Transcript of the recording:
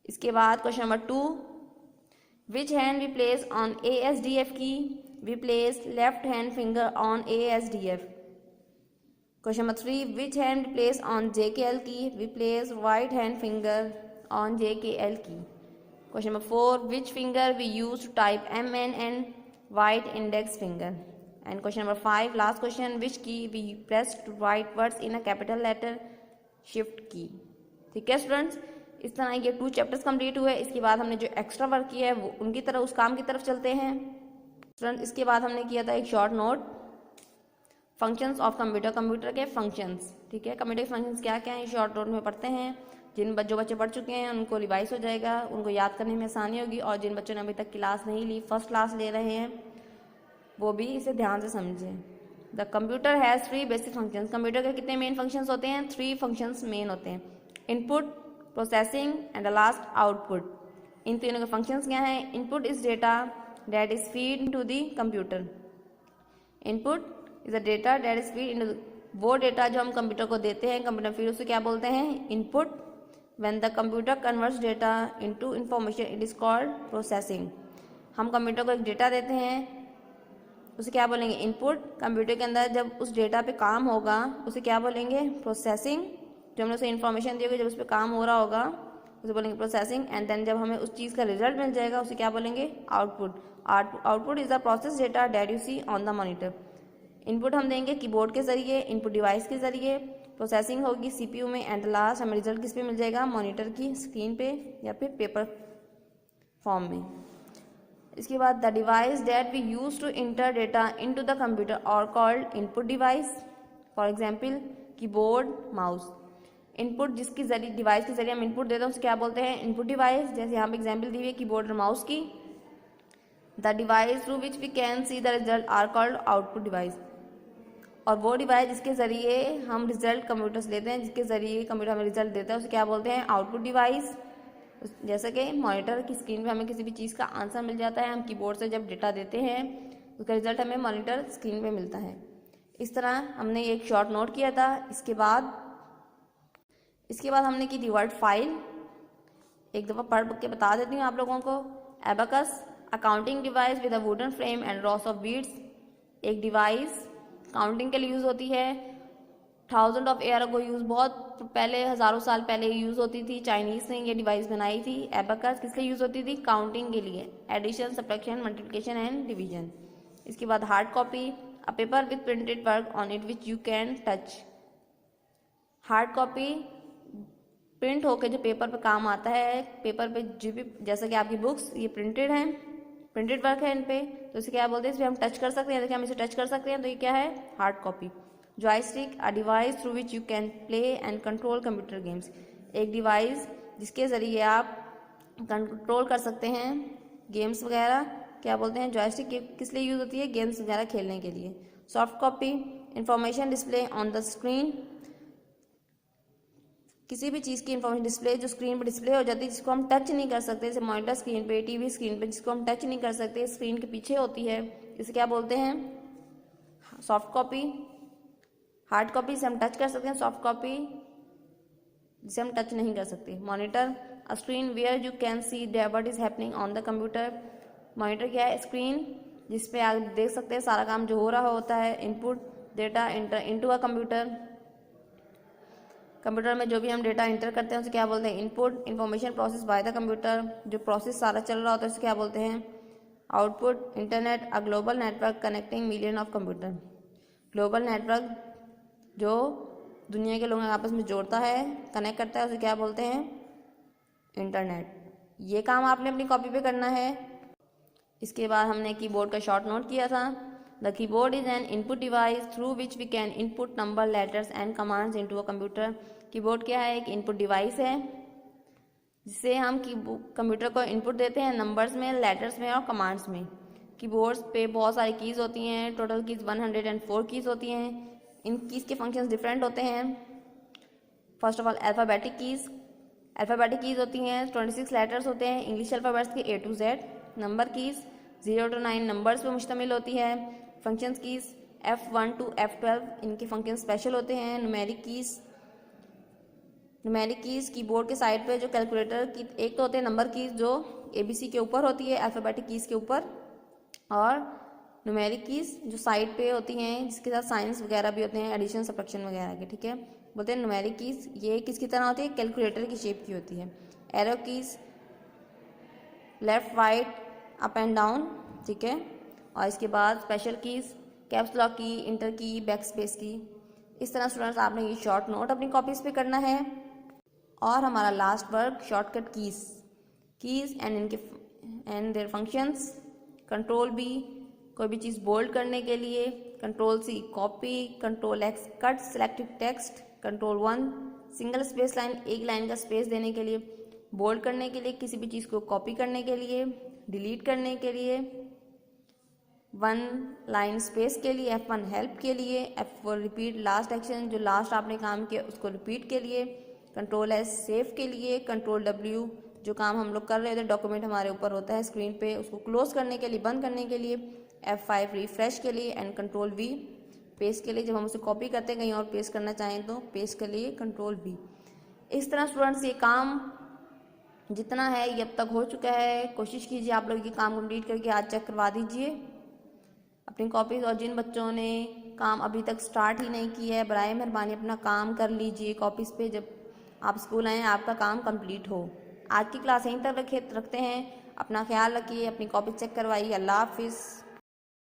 इसके बाद question number 2, which hand we place on ASDF key? We place left hand finger on ASDF. Question number 3, which hand we place on JKL key? We place right hand finger on JKL key. Question number 4, which finger we use to type MN and right index finger. And question number 5, last question, which key we press to write words in a capital letter? Shift की. ठीक है students, इस तरह ये 2 chapters complete हुए. इसके बाद हमने जो एक्स्ट्रा वर्क किया है वो उनकी तरफ, उस काम की तरफ चलते हैं स्टूडेंट. इसके बाद हमने किया था एक short note, functions of computer, computer के फंक्शंस. ठीक है, कंप्यूटर के फंक्शंस क्या क्या हैं शॉर्ट नोट में पढ़ते हैं. जो बच्चे पढ़ चुके हैं उनको रिवाइज हो जाएगा, उनको याद करने में आसानी होगी. और जिन बच्चों ने अभी तक क्लास नहीं ली, फर्स्ट क्लास ले रहे हैं, वो भी इसे ध्यान से समझें. The computer has 3 basic functions. Computer के कितने मेन फंक्शंस होते हैं? 3 फंक्शंस मेन होते हैं. Input, processing and the last output. इन तीनों के फंक्शंस क्या हैं? Input is data that is feed into the computer. Input is the data that is feed into, वो डेटा जो हम कंप्यूटर को देते हैं, कंप्यूटर फिर उसे क्या बोलते हैं? Input. When the computer converts data into information it is called processing. हम कंप्यूटर को एक डेटा देते हैं, उसे क्या बोलेंगे? इनपुट. कंप्यूटर के अंदर जब उस डेटा पे काम होगा उसे क्या बोलेंगे? प्रोसेसिंग. जो हमने उसे इन्फॉर्मेशन दी होगी, जब उस पर काम हो रहा होगा उसे बोलेंगे प्रोसेसिंग. एंड देन जब हमें उस चीज़ का रिजल्ट मिल जाएगा उसे क्या बोलेंगे? Output. Output is the process data that you see on the monitor. Input हम देंगे कीबोर्ड के जरिए, इनपुट डिवाइस के जरिए. प्रोसेसिंग होगी CPU में. एंड लास्ट हमें रिजल्ट किस पे मिल जाएगा? मॉनिटर की स्क्रीन पे या फिर पेपर फॉर्म में. इसके बाद the device that we use to enter data into the computer और called input device. For example keyboard, mouse. Input जिसकी जरिए, डिवाइस के जरिए हम इनपुट देते हैं उसे क्या बोलते हैं? Input device. जैसे यहाँ पे एग्जांपल दी हुई है कीबोर्ड और माउस की. The device through which we can see the result are called output device. और वो डिवाइस जिसके जरिए हम रिजल्ट कंप्यूटर से लेते हैं, जिसके जरिए कंप्यूटर हमें रिजल्ट देता है, उसे क्या बोलते हैं? Output device. जैसे कि मॉनिटर की स्क्रीन पे हमें किसी भी चीज़ का आंसर मिल जाता है, हम कीबोर्ड से जब डेटा देते हैं उसका रिजल्ट हमें मॉनिटर स्क्रीन पे मिलता है. इस तरह हमने एक शॉर्ट नोट किया था. इसके बाद हमने की थी वर्ड फाइल. एक दफ़ा पढ़ के बता देती हूँ आप लोगों को. Abacus, accounting device with a wooden frame and Ross of beads. एक डिवाइस काउंटिंग के लिए यूज़ होती है. 1000 ऑफ ईयर को यूज़, बहुत पहले, हज़ारों साल पहले यूज़ होती थी. चाइनीज़ ने ये डिवाइस बनाई थी. एबाकस किस लिए यूज़ होती थी? काउंटिंग के लिए. Addition, subtraction, multiplication and division. इसके बाद hard copy, a paper with printed work on it which you can touch. Hard copy print होकर जो पेपर पे काम आता है, पेपर पे जो भी, जैसा कि आपकी बुक्स ये प्रिंटेड हैं, प्रिंटेड वर्क है इन पे, तो इसे क्या बोलते हैं? इस पर हम टच कर सकते हैं. देखिए हम इसे टच कर सकते हैं, तो ये क्या है? Hard copy. Joystick, a device through which you can play and control computer games. एक डिवाइस जिसके ज़रिए आप कंट्रोल कर सकते हैं गेम्स वगैरह, क्या बोलते हैं? जॉयस्टिक. किस लिए यूज़ होती है? गेम्स वगैरह खेलने के लिए. Soft copy, information display on the screen. किसी भी चीज़ की इंफॉर्मेशन डिस्प्ले जो स्क्रीन पर डिस्प्ले हो जाती है, जिसको हम टच नहीं कर सकते, जैसे मॉनिटर स्क्रीन पे, टीवी स्क्रीन पे, जिसको हम टच नहीं कर सकते, स्क्रीन के पीछे होती है, इसे क्या बोलते हैं? Soft copy. हार्ड कॉपी से हम टच कर सकते हैं, सॉफ्ट कॉपी जिसे हम टच नहीं कर सकते. Monitor, a screen where you can see what is happening on the computer. Monitor क्या है? स्क्रीन जिसपे आप देख सकते हैं सारा काम जो हो रहा होता है. Input data inter into a computer. Computer में जो भी हम डेटा इंटर करते हैं उसे क्या बोलते हैं? Input. Information process by the computer, जो प्रोसेस सारा चल रहा होता है उसे क्या बोलते हैं? Output. Internet, a global network connecting million of computer. Global network जो दुनिया के लोगों को आपस में जोड़ता है, कनेक्ट करता है, उसे क्या बोलते हैं? इंटरनेट. ये काम आपने अपनी कॉपी पे करना है. इसके बाद हमने कीबोर्ड का शॉर्ट नोट किया था. The keyboard is an input device through which we can input number, letters and commands into a computer. Keyboard क्या है? एक इनपुट डिवाइस है जिससे हम कंप्यूटर को इनपुट देते हैं नंबर्स में, लेटर्स में और कमांड्स में. कीबोर्ड्स पे बहुत सारी कीज़ होती हैं. टोटल कीज़ 104 कीज़ होती हैं. इन कीज़ के फंक्शंस डिफरेंट होते हैं. First of all alphabetic keys. Alphabetic keys होती हैं, 26 लेटर्स होते हैं इंग्लिश अल्फ़ाबेट्स के A to Z. Number keys 0 to 9 numbers पर मुश्तमिल होती है. Functions keys F1 to F12, इनके फंक्शन स्पेशल होते हैं. Numeric keys numeric keys keyboard के साइड पे जो कैलकुलेटर की एक तो होते हैं नंबर कीज़ जो ABC के ऊपर होती है अल्फ़ाबेटिक कीज़ के ऊपर, और न्यूमेरिक कीज़ जो साइड पे होती हैं जिसके साथ साइंस वगैरह भी होते हैं, एडिशन सब्ट्रैक्शन वगैरह के, ठीक है। बोलते हैं न्यूमेरिक कीज़ ये किसकी तरह होती है, कैलकुलेटर की शेप की होती है। Arrow keys left right up and down, ठीक है। और इसके बाद स्पेशल कीज़ कैप्स लॉक की, इंटर की, बैक स्पेस की। इस तरह स्टूडेंट्स आपने ये शॉर्ट नोट अपनी कॉपीज़ पे करना है। और हमारा last work shortcut keys and their functions. Control B कोई भी चीज़ बोल्ड करने के लिए, control C copy, control X cut selected text, control 1 single space line एक लाइन का स्पेस देने के लिए, बोल्ड करने के लिए, किसी भी चीज़ को कॉपी करने के लिए, डिलीट करने के लिए, 1 लाइन स्पेस के लिए, F1 हेल्प के लिए, F4 रिपीट लास्ट एक्शन जो लास्ट आपने काम किया उसको रिपीट के लिए, कंट्रोल S सेव के लिए, कंट्रोल W जो काम हम लोग कर रहे थे डॉक्यूमेंट हमारे ऊपर होता है स्क्रीन पे उसको क्लोज करने के लिए, बंद करने के लिए, F5 रिफ्रेश के लिए, एंड कंट्रोल V पेस्ट के लिए जब हम उसे कॉपी करते हैं कहीं और पेस्ट करना चाहें तो पेस्ट के लिए कंट्रोल V। इस तरह स्टूडेंट्स ये काम जितना है ये अब तक हो चुका है। कोशिश कीजिए आप लोग ये काम कंप्लीट करके आज चेक करवा दीजिए अपनी कॉपीज़। और जिन बच्चों ने काम अभी तक स्टार्ट ही नहीं किया है बराए मेहरबानी अपना काम कर लीजिए कॉपीज़ पे, जब आप स्कूल आएँ आपका काम कंप्लीट हो। आज की क्लास यहीं तक रखते हैं। अपना ख्याल रखिए, अपनी कॉपी चेक करवाइए। अल्लाह हाफिज़।